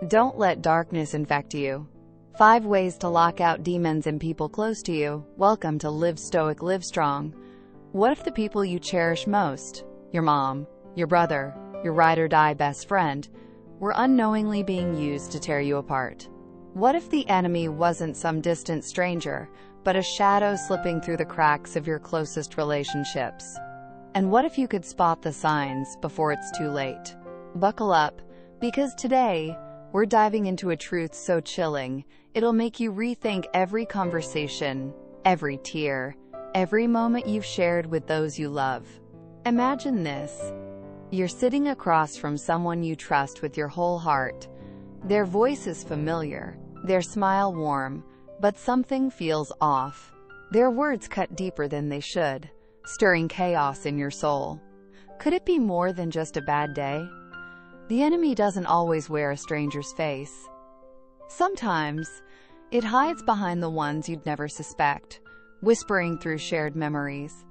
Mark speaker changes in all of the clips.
Speaker 1: Don't let darkness infect you. 5 ways to lock out demons and people close to you. Welcome to Live Stoic, Live Strong. What if the people you cherish most, your mom, your brother, your ride-or-die best friend, were unknowingly being used to tear you apart? What if the enemy wasn't some distant stranger, but a shadow slipping through the cracks of your closest relationships? And what if you could spot the signs before it's too late? Buckle up, because today, we're diving into a truth so chilling, it'll make you rethink every conversation, every tear, every moment you've shared with those you love. Imagine this. You're sitting across from someone you trust with your whole heart. Their voice is familiar, their smile warm, but something feels off. Their words cut deeper than they should, stirring chaos in your soul. Could it be more than just a bad day? The enemy doesn't always wear a stranger's face. Sometimes, it hides behind the ones you'd never suspect, whispering through shared memories,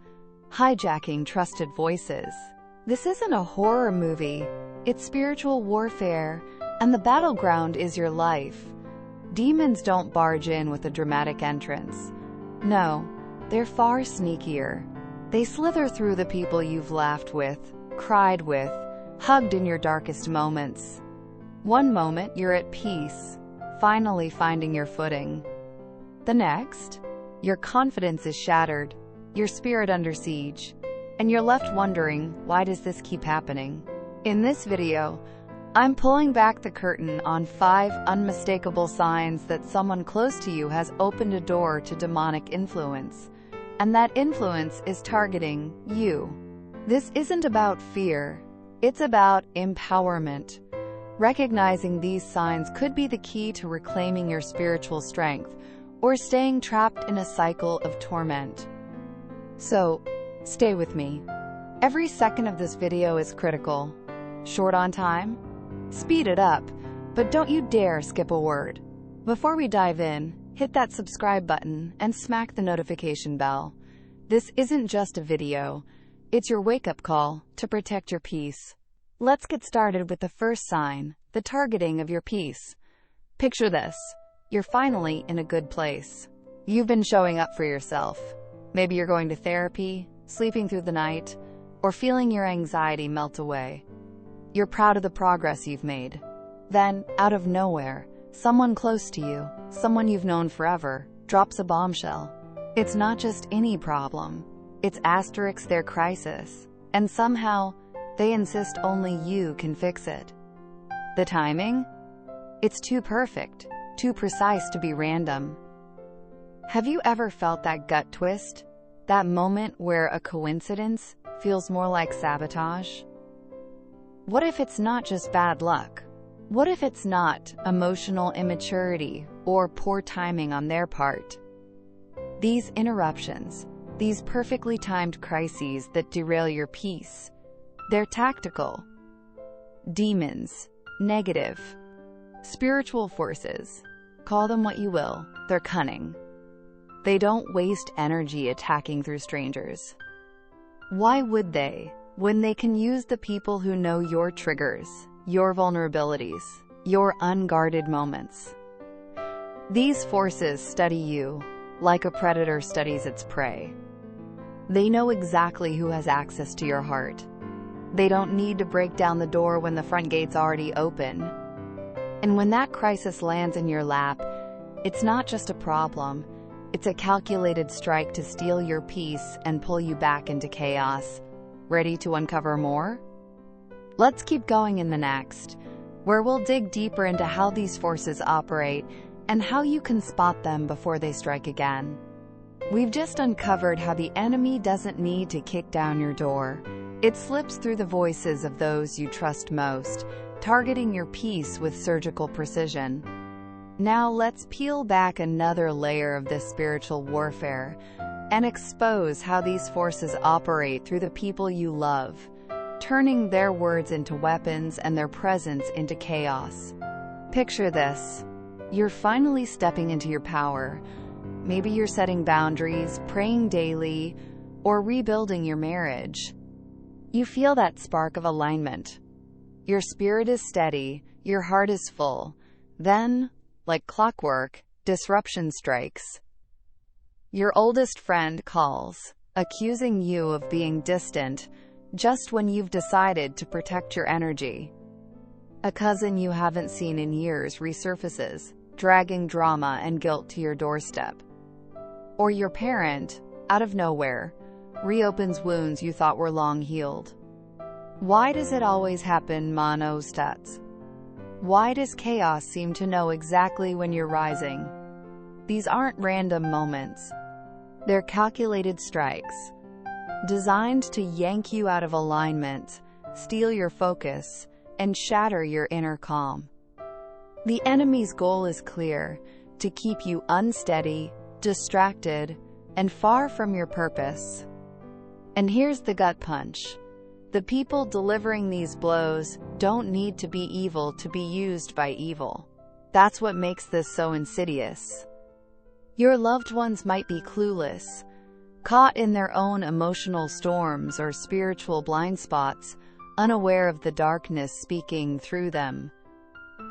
Speaker 1: hijacking trusted voices. This isn't a horror movie, it's spiritual warfare, and the battleground is your life. Demons don't barge in with a dramatic entrance. No, they're far sneakier. They slither through the people you've laughed with, cried with, hugged in your darkest moments. One moment you're at peace, finally finding your footing. The next, your confidence is shattered, your spirit under siege, and you're left wondering, why does this keep happening? In this video, I'm pulling back the curtain on 5 unmistakable signs that someone close to you has opened a door to demonic influence, and that influence is targeting you. This isn't about fear. It's about empowerment. Recognizing these signs could be the key to reclaiming your spiritual strength or staying trapped in a cycle of torment. So, stay with me. Every second of this video is critical. Short on time? Speed it up, but don't you dare skip a word. Before we dive in, hit that subscribe button and smack the notification bell. This isn't just a video. It's your wake-up call to protect your peace. Let's get started with the first sign, the targeting of your peace. Picture this. You're finally in a good place. You've been showing up for yourself. Maybe you're going to therapy, sleeping through the night, or feeling your anxiety melt away. You're proud of the progress you've made. Then, out of nowhere, someone close to you, someone you've known forever, drops a bombshell. It's not just any problem. It's their crisis, and somehow, they insist only you can fix it. The timing? It's too perfect, too precise to be random. Have you ever felt that gut twist? That moment where a coincidence feels more like sabotage? What if it's not just bad luck? What if it's not emotional immaturity or poor timing on their part? These interruptions, these perfectly timed crises that derail your peace, they're tactical. Demons, negative, spiritual forces, call them what you will, they're cunning. They don't waste energy attacking through strangers. Why would they, when they can use the people who know your triggers, your vulnerabilities, your unguarded moments? These forces study you, like a predator studies its prey. They know exactly who has access to your heart. They don't need to break down the door when the front gate's already open. And when that crisis lands in your lap, it's not just a problem. It's a calculated strike to steal your peace and pull you back into chaos. Ready to uncover more? Let's keep going in the next, where we'll dig deeper into how these forces operate and how you can spot them before they strike again. We've just uncovered how the enemy doesn't need to kick down your door. It slips through the voices of those you trust most, targeting your peace with surgical precision. Now let's peel back another layer of this spiritual warfare and expose how these forces operate through the people you love, turning their words into weapons and their presence into chaos. Picture this. You're finally stepping into your power. Maybe you're setting boundaries, praying daily, or rebuilding your marriage. You feel that spark of alignment. Your spirit is steady, your heart is full, Then, like clockwork, disruption strikes. Your oldest friend calls, accusing you of being distant, just when you've decided to protect your energy. A cousin you haven't seen in years resurfaces, dragging drama and guilt to your doorstep. Or your parent, out of nowhere, reopens wounds you thought were long healed. Why does it always happen, monostats? Why does chaos seem to know exactly when you're rising? These aren't random moments. They're calculated strikes, designed to yank you out of alignment, steal your focus, and shatter your inner calm. The enemy's goal is clear: to keep you unsteady, distracted, and far from your purpose. And here's the gut punch. The people delivering these blows don't need to be evil to be used by evil. That's what makes this so insidious. Your loved ones might be clueless, caught in their own emotional storms or spiritual blind spots, unaware of the darkness speaking through them.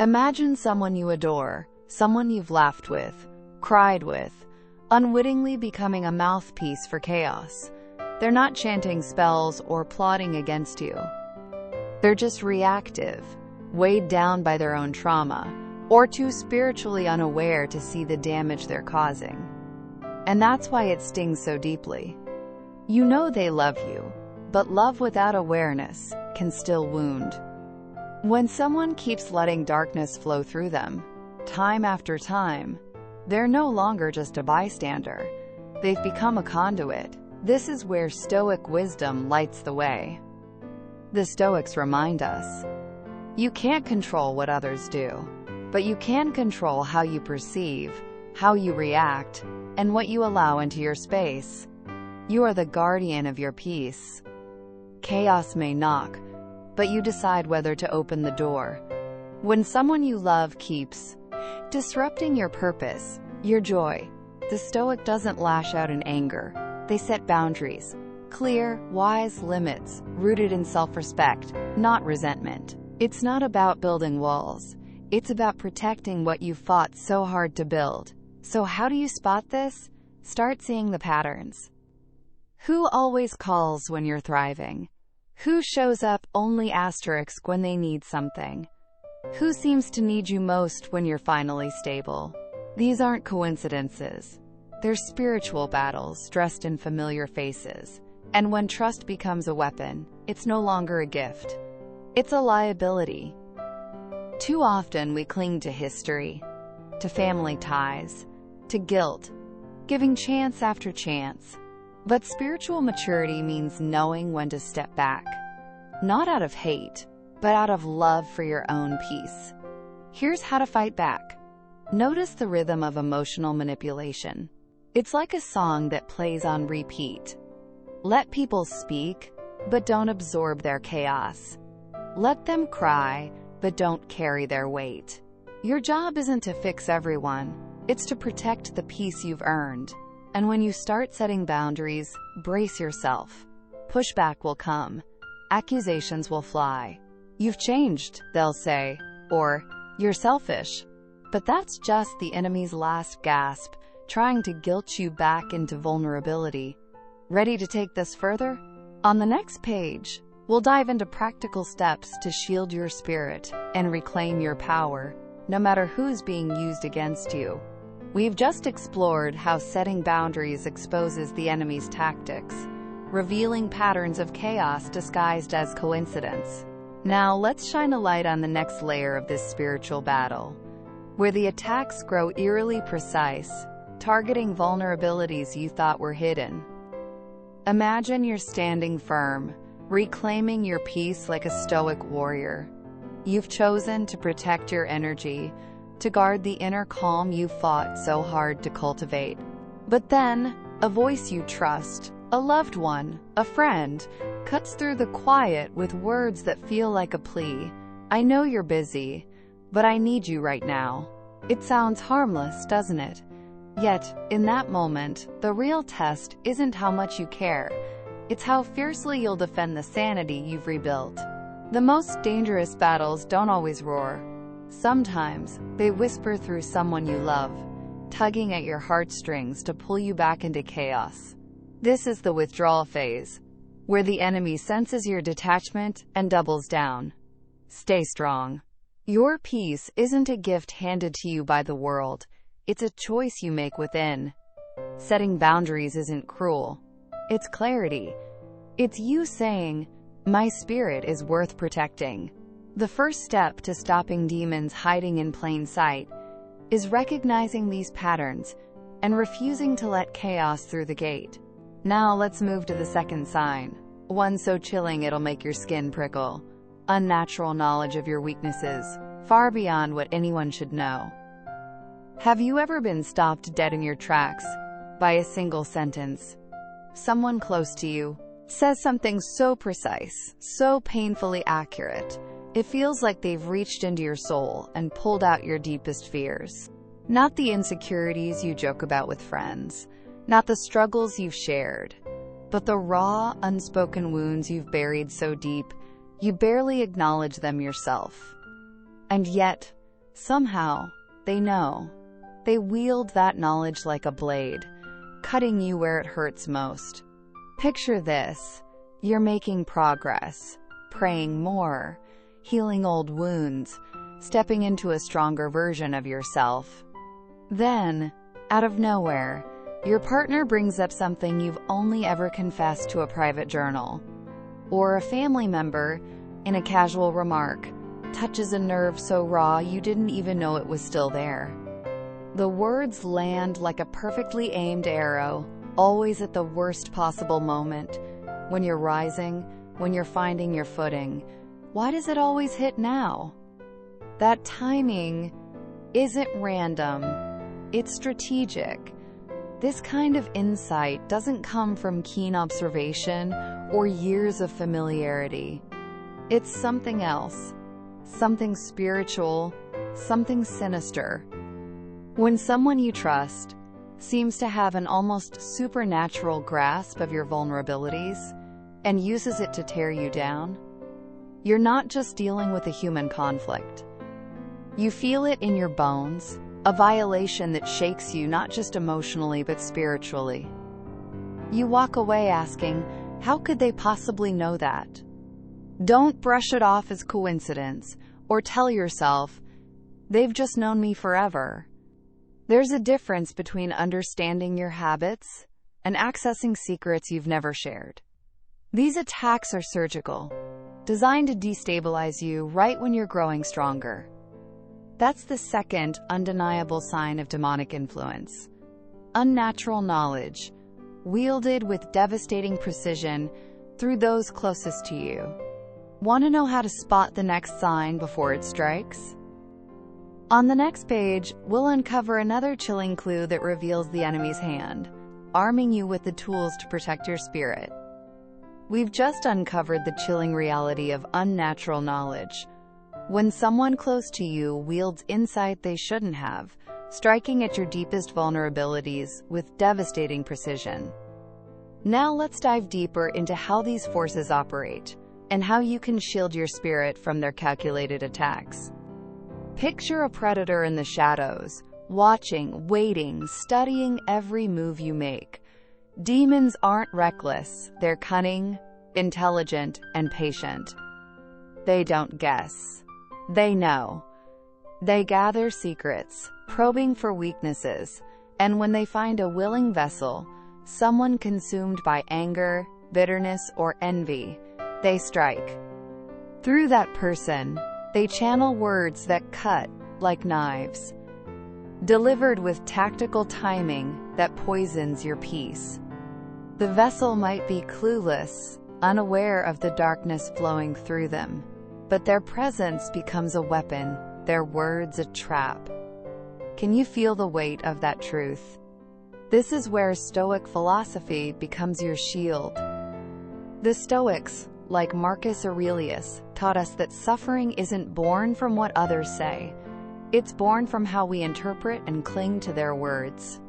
Speaker 1: Imagine someone you adore, someone you've laughed with, cried with, unwittingly becoming a mouthpiece for chaos. They're not chanting spells or plotting against you. They're just reactive, weighed down by their own trauma, or too spiritually unaware to see the damage they're causing. And that's why it stings so deeply. You know they love you, but love without awareness can still wound. When someone keeps letting darkness flow through them, time after time, they're no longer just a bystander. They've become a conduit. This is where Stoic wisdom lights the way. The Stoics remind us, you can't control what others do, but you can control how you perceive, how you react, and what you allow into your space. You are the guardian of your peace. Chaos may knock, but you decide whether to open the door. When someone you love keeps disrupting your purpose, your joy, the Stoic doesn't lash out in anger. They set boundaries, clear, wise limits, rooted in self-respect, not resentment. It's not about building walls. It's about protecting what you fought so hard to build. So how do you spot this? Start seeing the patterns. Who always calls when you're thriving? Who shows up only asterisk when they need something? Who seems to need you most when you're finally stable? These aren't coincidences. They're spiritual battles dressed in familiar faces. And when trust becomes a weapon, it's no longer a gift. It's a liability. Too often we cling to history, to family ties, to guilt, giving chance after chance. But spiritual maturity means knowing when to step back, not out of hate, but out of love for your own peace. Here's how to fight back. Notice the rhythm of emotional manipulation. It's like a song that plays on repeat. Let people speak, but don't absorb their chaos. Let them cry, but don't carry their weight. Your job isn't to fix everyone. It's to protect the peace you've earned. And when you start setting boundaries, brace yourself. Pushback will come. Accusations will fly. You've changed, they'll say, or you're selfish. But that's just the enemy's last gasp, trying to guilt you back into vulnerability. Ready to take this further? On the next page, we'll dive into practical steps to shield your spirit and reclaim your power, no matter who's being used against you. We've just explored how setting boundaries exposes the enemy's tactics, revealing patterns of chaos disguised as coincidence. Now let's shine a light on the next layer of this spiritual battle, where the attacks grow eerily precise, targeting vulnerabilities you thought were hidden. Imagine you're standing firm, reclaiming your peace like a stoic warrior. You've chosen to protect your energy, to guard the inner calm you fought so hard to cultivate. But then, a voice you trust, a loved one, a friend, cuts through the quiet with words that feel like a plea. I know you're busy, but I need you right now. It sounds harmless, doesn't it? Yet, in that moment, the real test isn't how much you care. It's how fiercely you'll defend the sanity you've rebuilt. The most dangerous battles don't always roar. Sometimes, they whisper through someone you love, tugging at your heartstrings to pull you back into chaos. This is the withdrawal phase, where the enemy senses your detachment and doubles down. Stay strong. Your peace isn't a gift handed to you by the world, it's a choice you make within. Setting boundaries isn't cruel. It's clarity. It's you saying, "My spirit is worth protecting." The first step to stopping demons hiding in plain sight is recognizing these patterns and refusing to let chaos through the gate. Now let's move to the second sign, one so chilling it'll make your skin prickle. Unnatural knowledge of your weaknesses, far beyond what anyone should know. Have you ever been stopped dead in your tracks by a single sentence? Someone close to you says something so precise, so painfully accurate, it feels like they've reached into your soul and pulled out your deepest fears. Not the insecurities you joke about with friends, not the struggles you've shared, but the raw, unspoken wounds you've buried so deep, you barely acknowledge them yourself. And yet, somehow, they know. They wield that knowledge like a blade, cutting you where it hurts most. Picture this. You're making progress, praying more, healing old wounds, stepping into a stronger version of yourself. Then, out of nowhere, your partner brings up something you've only ever confessed to a private journal. Or a family member, in a casual remark, touches a nerve so raw you didn't even know it was still there. The words land like a perfectly aimed arrow, always at the worst possible moment. When you're rising, when you're finding your footing. Why does it always hit now? That timing isn't random. It's strategic. This kind of insight doesn't come from keen observation or years of familiarity. It's something else. Something spiritual, something sinister. When someone you trust seems to have an almost supernatural grasp of your vulnerabilities and uses it to tear you down, you're not just dealing with a human conflict. You feel it in your bones, a violation that shakes you not just emotionally but spiritually. You walk away asking, how could they possibly know that? Don't brush it off as coincidence, or tell yourself, they've just known me forever. There's a difference between understanding your habits and accessing secrets you've never shared. These attacks are surgical, designed to destabilize you right when you're growing stronger. That's the second undeniable sign of demonic influence. Unnatural knowledge, wielded with devastating precision through those closest to you. Want to know how to spot the next sign before it strikes? On the next page, we'll uncover another chilling clue that reveals the enemy's hand, arming you with the tools to protect your spirit. We've just uncovered the chilling reality of unnatural knowledge. When someone close to you wields insight they shouldn't have, striking at your deepest vulnerabilities with devastating precision. Now let's dive deeper into how these forces operate, and how you can shield your spirit from their calculated attacks. Picture a predator in the shadows, watching, waiting, studying every move you make. Demons aren't reckless, they're cunning, intelligent, and patient. They don't guess. They know. They gather secrets, probing for weaknesses, and when they find a willing vessel, someone consumed by anger, bitterness, or envy, they strike. Through that person, they channel words that cut like knives, delivered with tactical timing that poisons your peace. The vessel might be clueless, unaware of the darkness flowing through them, but their presence becomes a weapon, their words a trap. Can you feel the weight of that truth? This is where Stoic philosophy becomes your shield. The Stoics, like Marcus Aurelius, taught us that suffering isn't born from what others say. It's born from how we interpret and cling to their words.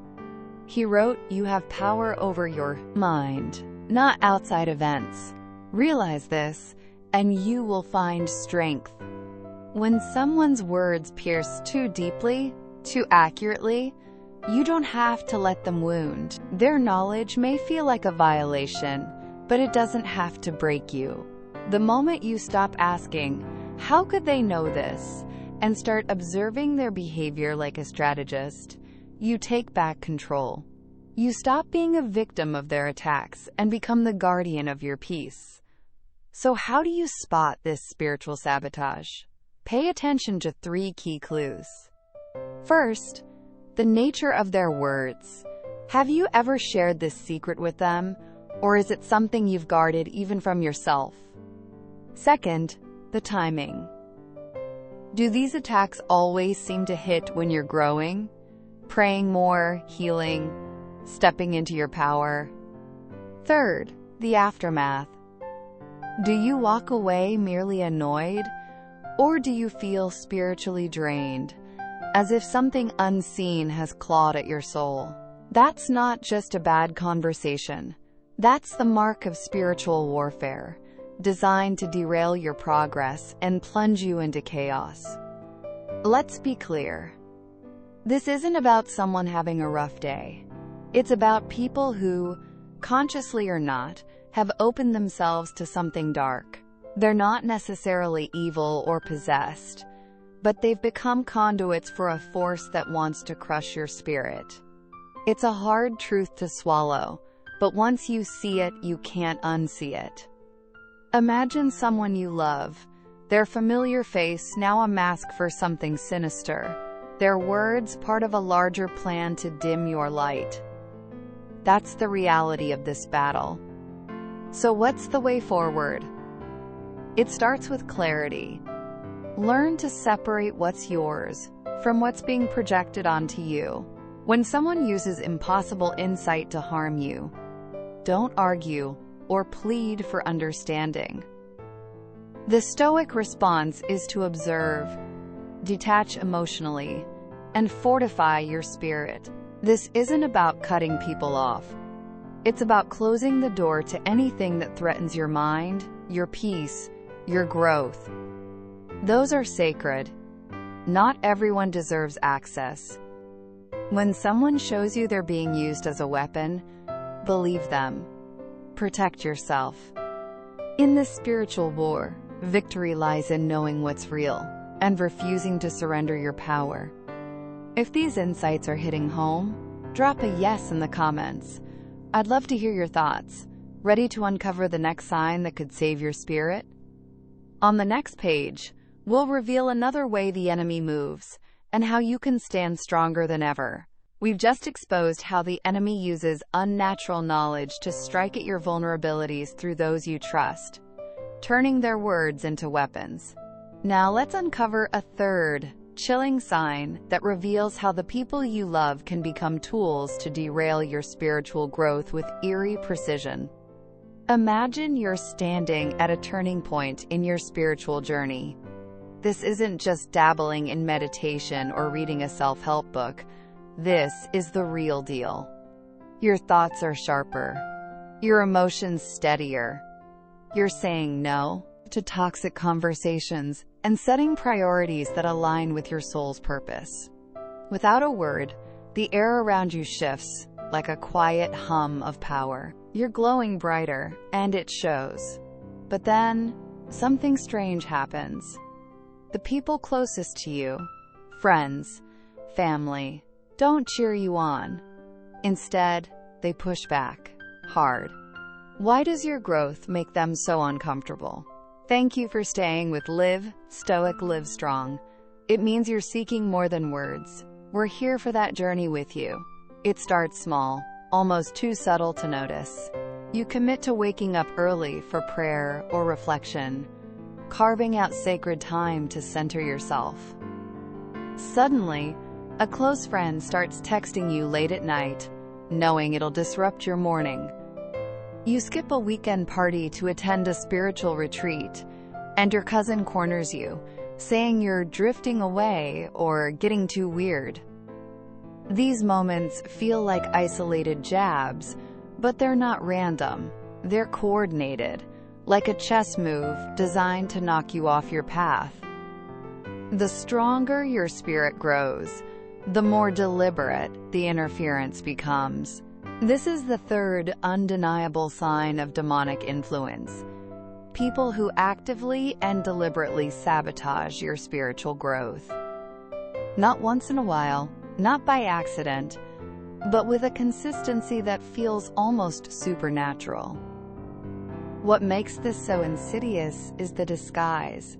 Speaker 1: He wrote, "You have power over your mind, not outside events. Realize this, and you will find strength." When someone's words pierce too deeply, too accurately, you don't have to let them wound. Their knowledge may feel like a violation, but it doesn't have to break you. The moment you stop asking, "How could they know this?" and start observing their behavior like a strategist, you take back control. You stop being a victim of their attacks and become the guardian of your peace. So how do you spot this spiritual sabotage? Pay attention to 3 key clues. First, the nature of their words. Have you ever shared this secret with them, or is it something you've guarded even from yourself? Second, the timing. Do these attacks always seem to hit when you're growing, praying more, healing, stepping into your power? Third, the aftermath. Do you walk away merely annoyed, or do you feel spiritually drained, as if something unseen has clawed at your soul? That's not just a bad conversation. That's the mark of spiritual warfare, designed to derail your progress and plunge you into chaos. Let's be clear. This isn't about someone having a rough day. It's about people who, consciously or not, have opened themselves to something dark. They're not necessarily evil or possessed, but they've become conduits for a force that wants to crush your spirit. It's a hard truth to swallow, but once you see it, you can't unsee it. Imagine someone you love, their familiar face now a mask for something sinister, their words part of a larger plan to dim your light. That's the reality of this battle. So what's the way forward? It starts with clarity. Learn to separate what's yours from what's being projected onto you. When someone uses impossible insight to harm you, don't argue or plead for understanding. The Stoic response is to observe, detach emotionally, and fortify your spirit. This isn't about cutting people off. It's about closing the door to anything that threatens your mind, your peace, your growth. Those are sacred. Not everyone deserves access. When someone shows you they're being used as a weapon, believe them. Protect yourself. In this spiritual war, victory lies in knowing what's real and refusing to surrender your power. If these insights are hitting home, drop a yes in the comments. I'd love to hear your thoughts. Ready to uncover the next sign that could save your spirit? On the next page, we'll reveal another way the enemy moves and how you can stand stronger than ever. We've just exposed how the enemy uses unnatural knowledge to strike at your vulnerabilities through those you trust, turning their words into weapons. Now let's uncover a third, chilling sign that reveals how the people you love can become tools to derail your spiritual growth with eerie precision. Imagine you're standing at a turning point in your spiritual journey. This isn't just dabbling in meditation or reading a self-help book. This is the real deal. Your thoughts are sharper. Your emotions steadier. You're saying no to toxic conversations and setting priorities that align with your soul's purpose. Without a word, the air around you shifts like a quiet hum of power. You're glowing brighter, and it shows. But then, something strange happens. The people closest to you, friends, family, don't cheer you on. Instead, they push back, hard. Why does your growth make them so uncomfortable? Thank you for staying with Live Stoic, Live Strong. It means you're seeking more than words. We're here for that journey with you. It starts small, almost too subtle to notice. You commit to waking up early for prayer or reflection, carving out sacred time to center yourself. Suddenly, a close friend starts texting you late at night, knowing it'll disrupt your morning. You skip a weekend party to attend a spiritual retreat, and your cousin corners you, saying you're drifting away or getting too weird. These moments feel like isolated jabs, but they're not random. They're coordinated, like a chess move designed to knock you off your path. The stronger your spirit grows, the more deliberate the interference becomes. This is the third undeniable sign of demonic influence. People who actively and deliberately sabotage your spiritual growth. Not once in a while, not by accident, but with a consistency that feels almost supernatural. What makes this so insidious is the disguise.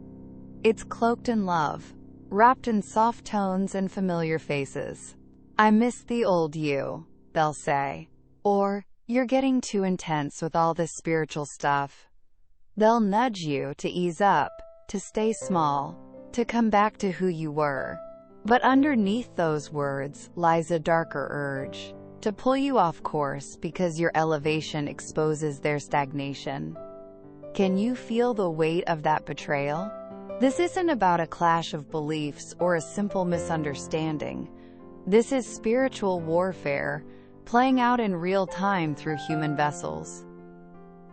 Speaker 1: It's cloaked in love, wrapped in soft tones and familiar faces. "I miss the old you," they'll say. Or, "You're getting too intense with all this spiritual stuff." They'll nudge you to ease up, to stay small, to come back to who you were. But underneath those words lies a darker urge to pull you off course because your elevation exposes their stagnation. Can you feel the weight of that betrayal? This isn't about a clash of beliefs or a simple misunderstanding. This is spiritual warfare, playing out in real time through human vessels.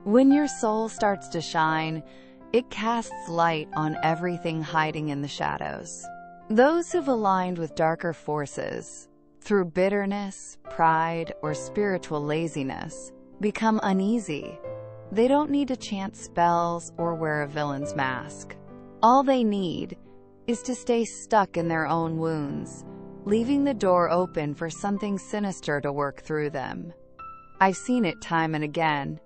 Speaker 1: When your soul starts to shine, it casts light on everything hiding in the shadows. Those who've aligned with darker forces, through bitterness, pride, or spiritual laziness, become uneasy. They don't need to chant spells or wear a villain's mask. All they need is to stay stuck in their own wounds, leaving the door open for something sinister to work through them. I've seen it time and again,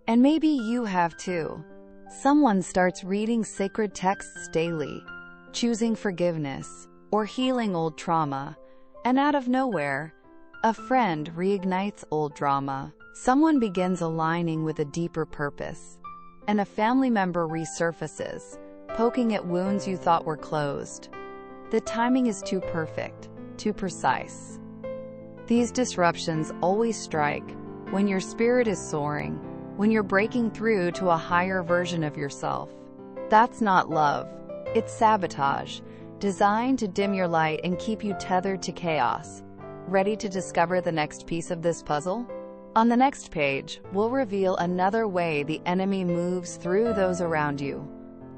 Speaker 1: and maybe you have too. Someone starts reading sacred texts daily, choosing forgiveness, or healing old trauma, and out of nowhere, a friend reignites old drama. Someone begins aligning with a deeper purpose, and a family member resurfaces, poking at wounds you thought were closed. The timing is too perfect, too precise. These disruptions always strike when your spirit is soaring, when you're breaking through to a higher version of yourself. That's not love. It's sabotage, designed to dim your light and keep you tethered to chaos. Ready to discover the next piece of this puzzle? On the next page, we'll reveal another way the enemy moves through those around you,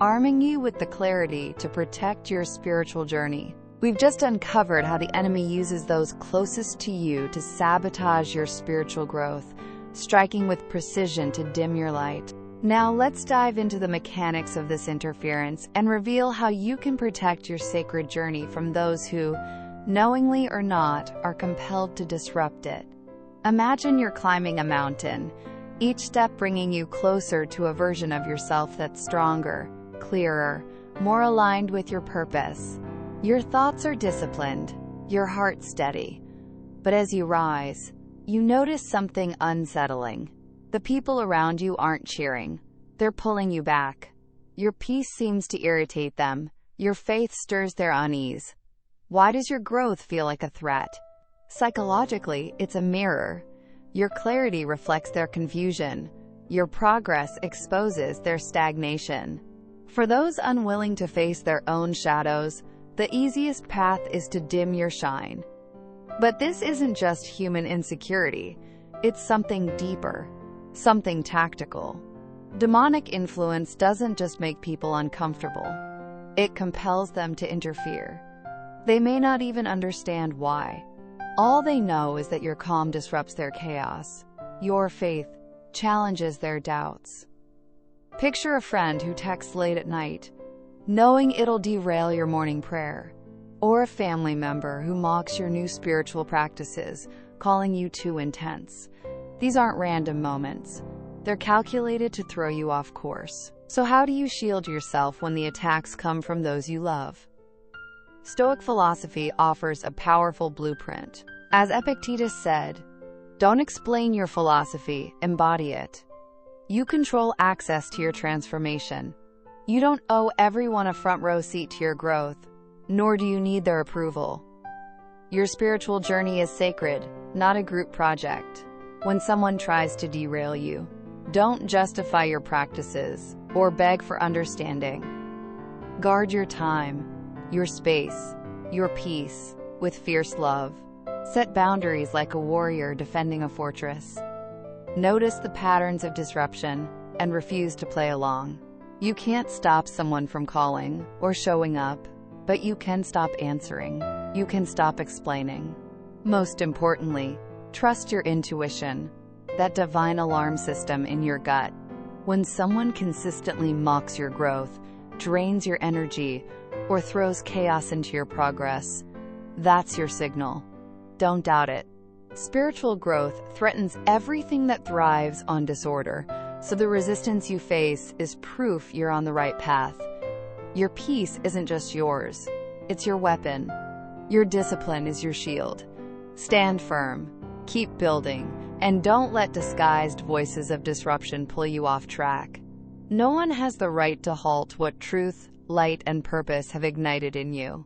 Speaker 1: arming you with the clarity to protect your spiritual journey. We've just uncovered how the enemy uses those closest to you to sabotage your spiritual growth, striking with precision to dim your light. Now let's dive into the mechanics of this interference and reveal how you can protect your sacred journey from those who, knowingly or not, are compelled to disrupt it. Imagine you're climbing a mountain, each step bringing you closer to a version of yourself that's stronger, clearer, more aligned with your purpose. Your thoughts are disciplined, your heart steady. But as you rise, you notice something unsettling. The people around you aren't cheering. They're pulling you back. Your peace seems to irritate them. Your faith stirs their unease. Why does your growth feel like a threat? Psychologically, it's a mirror. Your clarity reflects their confusion. Your progress exposes their stagnation. For those unwilling to face their own shadows, the easiest path is to dim your shine. But this isn't just human insecurity. It's something deeper. Something tactical. Demonic influence doesn't just make people uncomfortable. It compels them to interfere. They may not even understand why. All they know is that your calm disrupts their chaos. Your faith challenges their doubts. Picture a friend who texts late at night, knowing it'll derail your morning prayer. Or a family member who mocks your new spiritual practices, calling you too intense. These aren't random moments. They're calculated to throw you off course. So how do you shield yourself when the attacks come from those you love? Stoic philosophy offers a powerful blueprint. As Epictetus said, "Don't explain your philosophy, embody it." You control access to your transformation. You don't owe everyone a front row seat to your growth, nor do you need their approval. Your spiritual journey is sacred, not a group project. When someone tries to derail you, don't justify your practices or beg for understanding. Guard your time, your space, your peace, with fierce love. Set boundaries like a warrior defending a fortress. Notice the patterns of disruption and refuse to play along. You can't stop someone from calling or showing up, but you can stop answering. You can stop explaining. Most importantly, trust your intuition, that divine alarm system in your gut. When someone consistently mocks your growth, drains your energy, or throws chaos into your progress, that's your signal. Don't doubt it. Spiritual growth threatens everything that thrives on disorder, so the resistance you face is proof you're on the right path. Your peace isn't just yours, it's your weapon. Your discipline is your shield. Stand firm, keep building, and don't let disguised voices of disruption pull you off track. No one has the right to halt what truth, light, and purpose have ignited in you.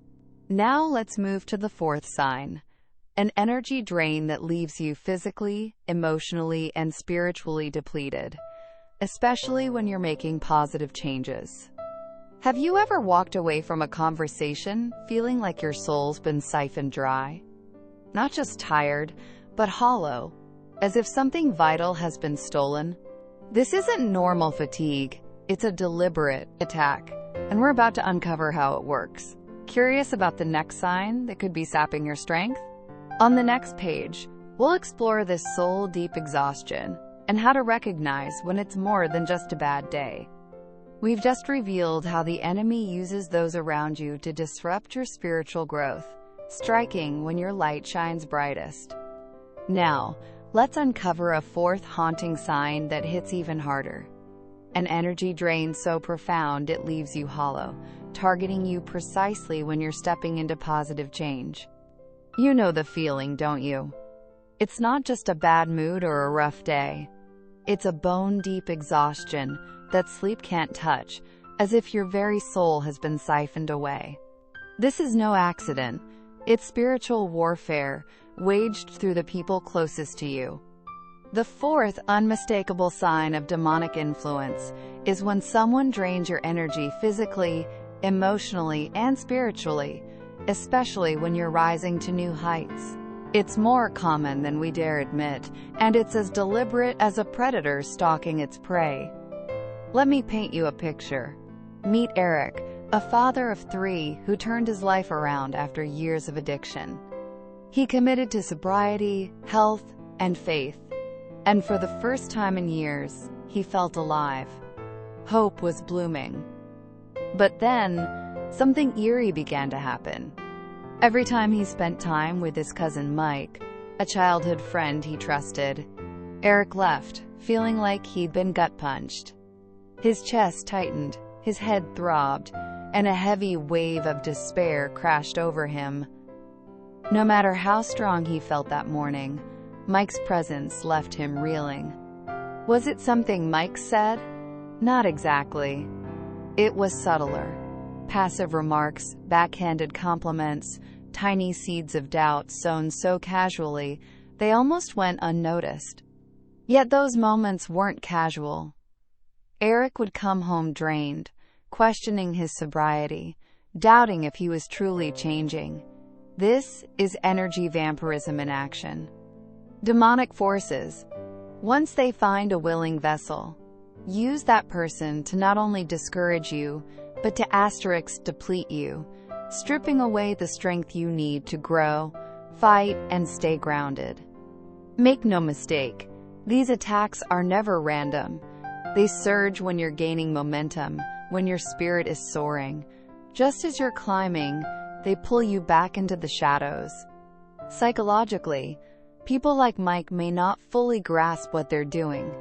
Speaker 1: Now let's move to the fourth sign. An energy drain that leaves you physically, emotionally, and spiritually depleted, especially when you're making positive changes. Have you ever walked away from a conversation feeling like your soul's been siphoned dry? Not just tired, but hollow, as if something vital has been stolen? This isn't normal fatigue, it's a deliberate attack, and we're about to uncover how it works. Curious about the next sign that could be sapping your strength? On the next page, we'll explore this soul-deep exhaustion and how to recognize when it's more than just a bad day. We've just revealed how the enemy uses those around you to disrupt your spiritual growth, striking when your light shines brightest. Now, let's uncover a fourth haunting sign that hits even harder. An energy drain so profound it leaves you hollow, targeting you precisely when you're stepping into positive change. You know the feeling, don't you? It's not just a bad mood or a rough day. It's a bone-deep exhaustion that sleep can't touch, as if your very soul has been siphoned away. This is no accident. It's spiritual warfare, waged through the people closest to you. The fourth unmistakable sign of demonic influence is when someone drains your energy physically, emotionally, and spiritually, especially when you're rising to new heights. It's more common than we dare admit, and it's as deliberate as a predator stalking its prey. Let me paint you a picture. Meet Eric, a father of 3 who turned his life around after years of addiction. He committed to sobriety, health, and faith. And for the first time in years, he felt alive. Hope was blooming. But then, something eerie began to happen. Every time he spent time with his cousin Mike, a childhood friend he trusted, Eric left, feeling like he'd been gut-punched. His chest tightened, his head throbbed, and a heavy wave of despair crashed over him. No matter how strong he felt that morning, Mike's presence left him reeling. Was it something Mike said? Not exactly. It was subtler. Passive remarks, backhanded compliments, tiny seeds of doubt sown so casually, they almost went unnoticed. Yet those moments weren't casual. Eric would come home drained, questioning his sobriety, doubting if he was truly changing. This is energy vampirism in action. Demonic forces, once they find a willing vessel, use that person to not only discourage you, but to deplete you, stripping away the strength you need to grow, fight, and stay grounded. Make no mistake, these attacks are never random. They surge when you're gaining momentum, when your spirit is soaring. Just as you're climbing, they pull you back into the shadows. Psychologically, people like Mike may not fully grasp what they're doing.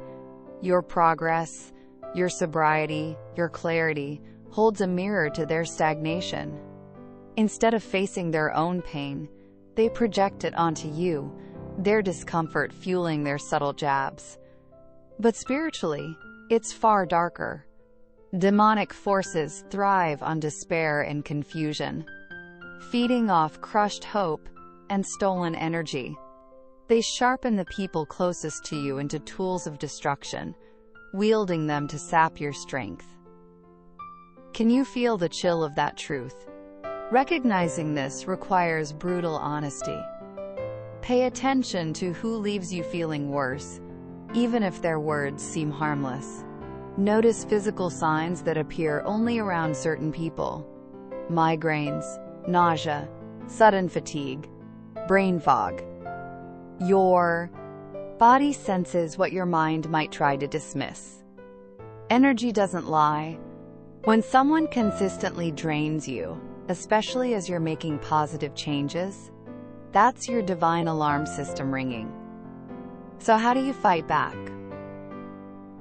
Speaker 1: Your progress, your sobriety, your clarity holds a mirror to their stagnation. Instead of facing their own pain, they project it onto you, their discomfort fueling their subtle jabs. But spiritually, it's far darker. Demonic forces thrive on despair and confusion, feeding off crushed hope and stolen energy. They sharpen the people closest to you into tools of destruction, wielding them to sap your strength. Can you feel the chill of that truth? Recognizing this requires brutal honesty. Pay attention to who leaves you feeling worse, even if their words seem harmless. Notice physical signs that appear only around certain people. migraines, nausea, sudden fatigue, brain fog. Your body senses what your mind might try to dismiss. Energy doesn't lie. When someone consistently drains you, especially as you're making positive changes, that's your divine alarm system ringing. So how do you fight back?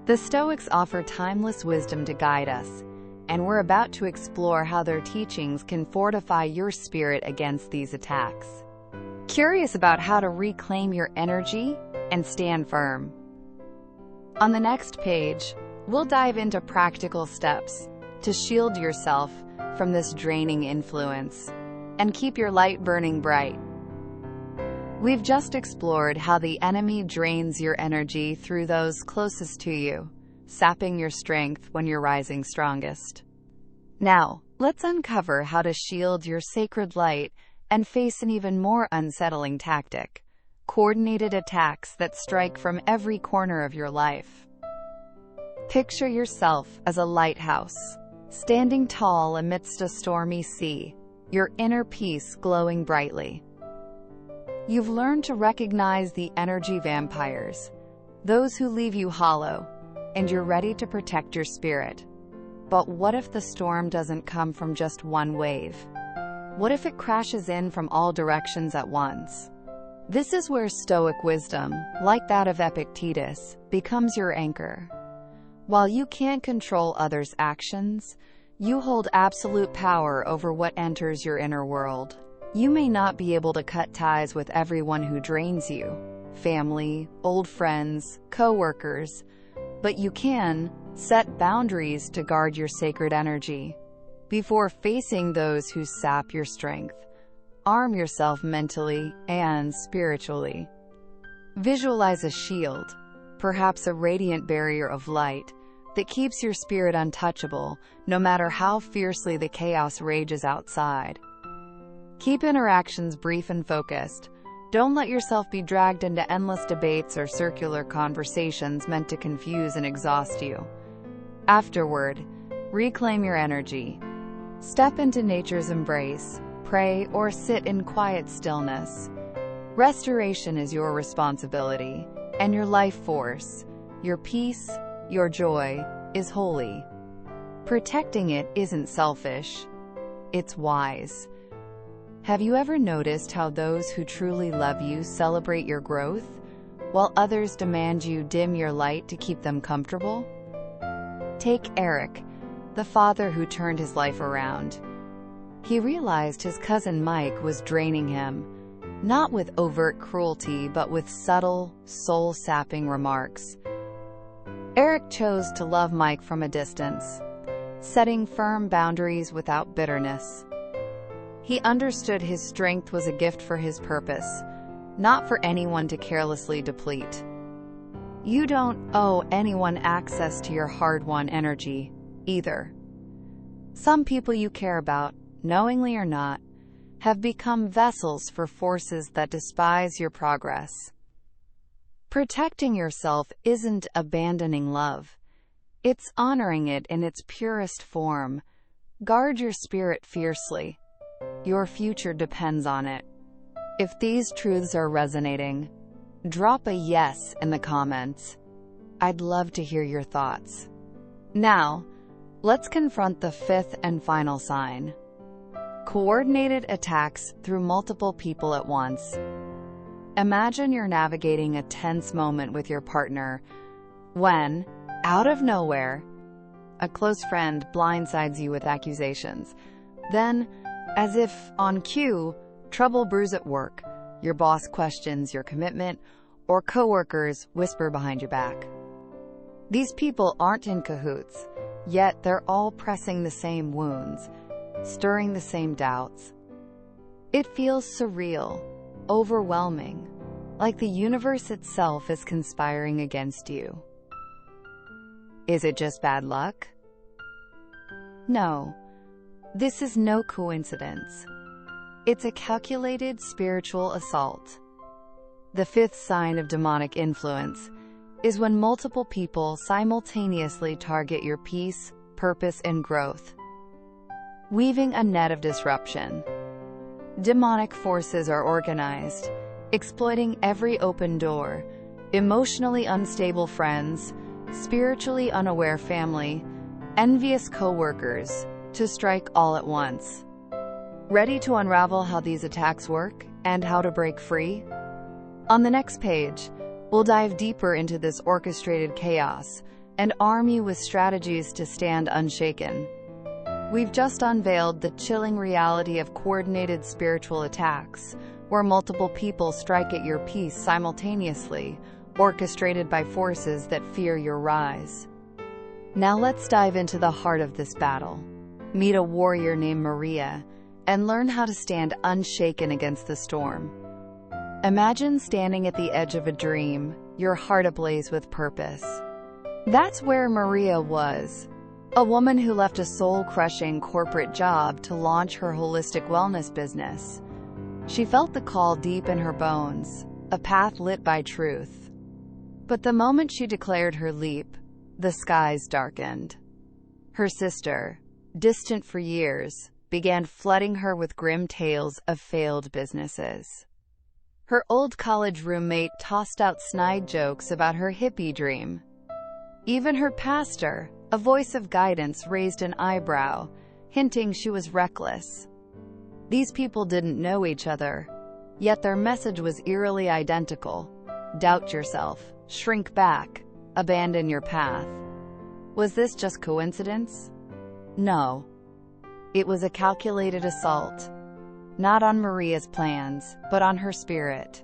Speaker 1: The Stoics offer timeless wisdom to guide us, and we're about to explore how their teachings can fortify your spirit against these attacks. Curious about how to reclaim your energy and stand firm? On the next page, we'll dive into practical steps to shield yourself from this draining influence and keep your light burning bright. We've just explored how the enemy drains your energy through those closest to you, sapping your strength when you're rising strongest. Now, let's uncover how to shield your sacred light and face an even more unsettling tactic: coordinated attacks that strike from every corner of your life. Picture yourself as a lighthouse, standing tall amidst a stormy sea, your inner peace glowing brightly. You've learned to recognize the energy vampires, those who leave you hollow, and you're ready to protect your spirit. But what if the storm doesn't come from just one wave? What if it crashes in from all directions at once? This is where Stoic wisdom, like that of Epictetus, becomes your anchor. While you can't control others' actions, you hold absolute power over what enters your inner world. You may not be able to cut ties with everyone who drains you, family, old friends, co-workers, but you can set boundaries to guard your sacred energy. Before facing those who sap your strength, arm yourself mentally and spiritually. Visualize a shield, perhaps a radiant barrier of light, that keeps your spirit untouchable, no matter how fiercely the chaos rages outside. Keep interactions brief and focused. Don't let yourself be dragged into endless debates or circular conversations meant to confuse and exhaust you. Afterward, reclaim your energy. Step into nature's embrace, pray, or sit in quiet stillness. Restoration is your responsibility, and your life force, your peace, your joy, is holy. Protecting it isn't selfish, it's wise. Have you ever noticed how those who truly love you celebrate your growth, while others demand you dim your light to keep them comfortable? Take Eric, the father who turned his life around. He realized his cousin Mike was draining him, not with overt cruelty, but with subtle, soul-sapping remarks. Eric chose to love Mike from a distance, setting firm boundaries without bitterness. He understood his strength was a gift for his purpose, not for anyone to carelessly deplete. You don't owe anyone access to your hard-won energy, either. Some people you care about, knowingly or not, have become vessels for forces that despise your progress. Protecting yourself isn't abandoning love. It's honoring it in its purest form. Guard your spirit fiercely. Your future depends on it. If these truths are resonating, drop a yes in the comments. I'd love to hear your thoughts. Now, let's confront the fifth and final sign: coordinated attacks through multiple people at once. Imagine you're navigating a tense moment with your partner when, out of nowhere, a close friend blindsides you with accusations. Then, as if on cue, trouble brews at work. Your boss questions your commitment, or coworkers whisper behind your back. These people aren't in cahoots, yet they're all pressing the same wounds, stirring the same doubts. It feels surreal, overwhelming, like the universe itself is conspiring against you. Is it just bad luck? No. This is no coincidence. It's a calculated spiritual assault. The fifth sign of demonic influence is when multiple people simultaneously target your peace, purpose, and growth. weaving a net of disruption. Demonic forces are organized, exploiting every open door, emotionally unstable friends, spiritually unaware family, envious co-workers, to strike all at once. Ready to unravel how these attacks work and how to break free? On the next page, we'll dive deeper into this orchestrated chaos and arm you with strategies to stand unshaken. We've just unveiled the chilling reality of coordinated spiritual attacks, where multiple people strike at your peace simultaneously, orchestrated by forces that fear your rise. Now let's dive into the heart of this battle. Meet a warrior named Maria, and learn how to stand unshaken against the storm. Imagine standing at the edge of a dream, your heart ablaze with purpose. That's where Maria was, a woman who left a soul-crushing corporate job to launch her holistic wellness business. She felt the call deep in her bones, a path lit by truth. But the moment she declared her leap, the skies darkened. Her sister, distant for years, began flooding her with grim tales of failed businesses. Her old college roommate tossed out snide jokes about her hippie dream. Even her pastor, a voice of guidance, raised an eyebrow, hinting she was reckless. These people didn't know each other, yet their message was eerily identical. Doubt yourself, shrink back, abandon your path. Was this just coincidence? No. It was a calculated assault, not on Maria's plans, but on her spirit.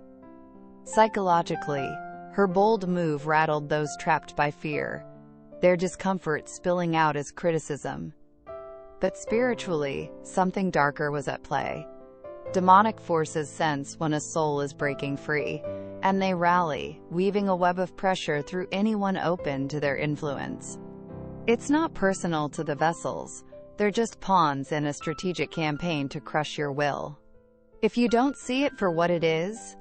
Speaker 1: Psychologically, her bold move rattled those trapped by fear, their discomfort spilling out as criticism. But spiritually, something darker was at play. Demonic forces sense when a soul is breaking free, and they rally, weaving a web of pressure through anyone open to their influence. It's not personal to the vessels. They're just pawns in a strategic campaign to crush your will. If you don't see it for what it is,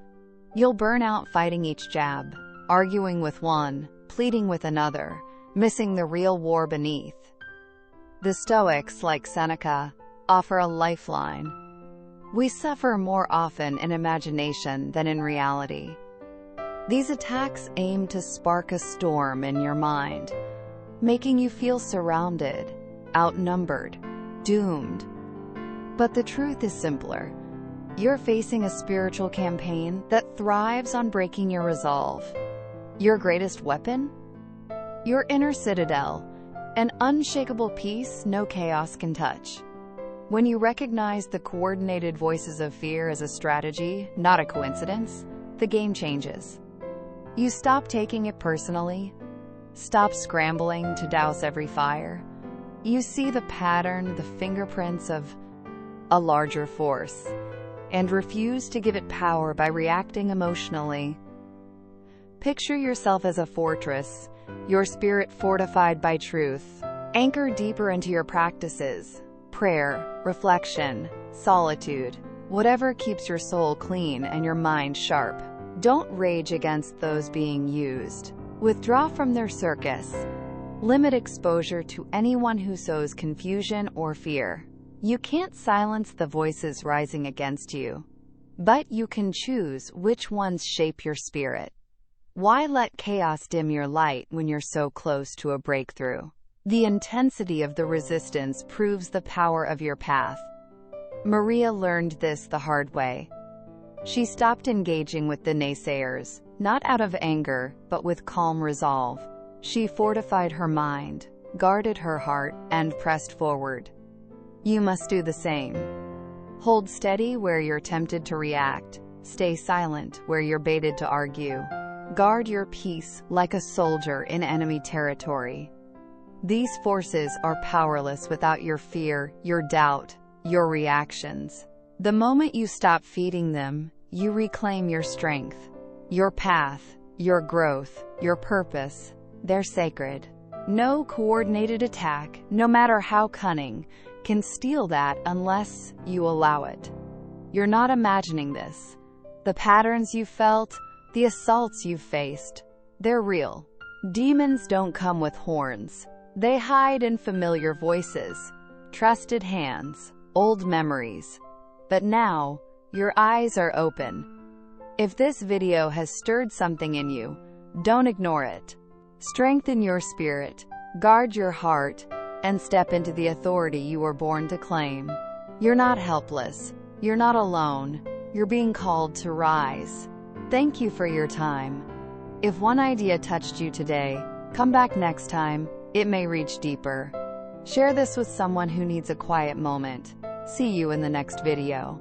Speaker 1: you'll burn out fighting each jab, arguing with one, pleading with another, missing the real war beneath. The Stoics, like Seneca, offer a lifeline. We suffer more often in imagination than in reality. These attacks aim to spark a storm in your mind, making you feel surrounded, outnumbered, doomed. But the truth is simpler. You're facing a spiritual campaign that thrives on breaking your resolve. Your greatest weapon? Your inner citadel, an unshakable peace no chaos can touch. When you recognize the coordinated voices of fear as a strategy, not a coincidence, the game changes. You stop taking it personally, stop scrambling to douse every fire. You see the pattern, the fingerprints of a larger force, and refuse to give it power by reacting emotionally. Picture yourself as a fortress, your spirit fortified by truth. Anchor deeper into your practices, prayer, reflection, solitude, whatever keeps your soul clean and your mind sharp. Don't rage against those being used. Withdraw from their circus. Limit exposure to anyone who sows confusion or fear. You can't silence the voices rising against you, but you can choose which ones shape your spirit. Why let chaos dim your light when you're so close to a breakthrough? The intensity of the resistance proves the power of your path. Maria learned this the hard way. She stopped engaging with the naysayers, not out of anger, but with calm resolve. She fortified her mind, guarded her heart, and pressed forward. You must do the same. Hold steady where you're tempted to react. Stay silent where you're baited to argue. Guard your peace like a soldier in enemy territory. These forces are powerless without your fear, your doubt, your reactions. The moment you stop feeding them, you reclaim your strength, your path, your growth, your purpose. They're sacred. No coordinated attack, no matter how cunning, can steal that unless you allow it. You're not imagining this. The patterns you felt, the assaults you've faced, they're real. Demons don't come with horns. They hide in familiar voices, trusted hands, old memories. But now, your eyes are open. If this video has stirred something in you, don't ignore it. Strengthen your spirit, guard your heart, and step into the authority you were born to claim. You're not helpless. You're not alone. You're being called to rise. Thank you for your time. If one idea touched you today, come back next time. It may reach deeper. Share this with someone who needs a quiet moment. See you in the next video.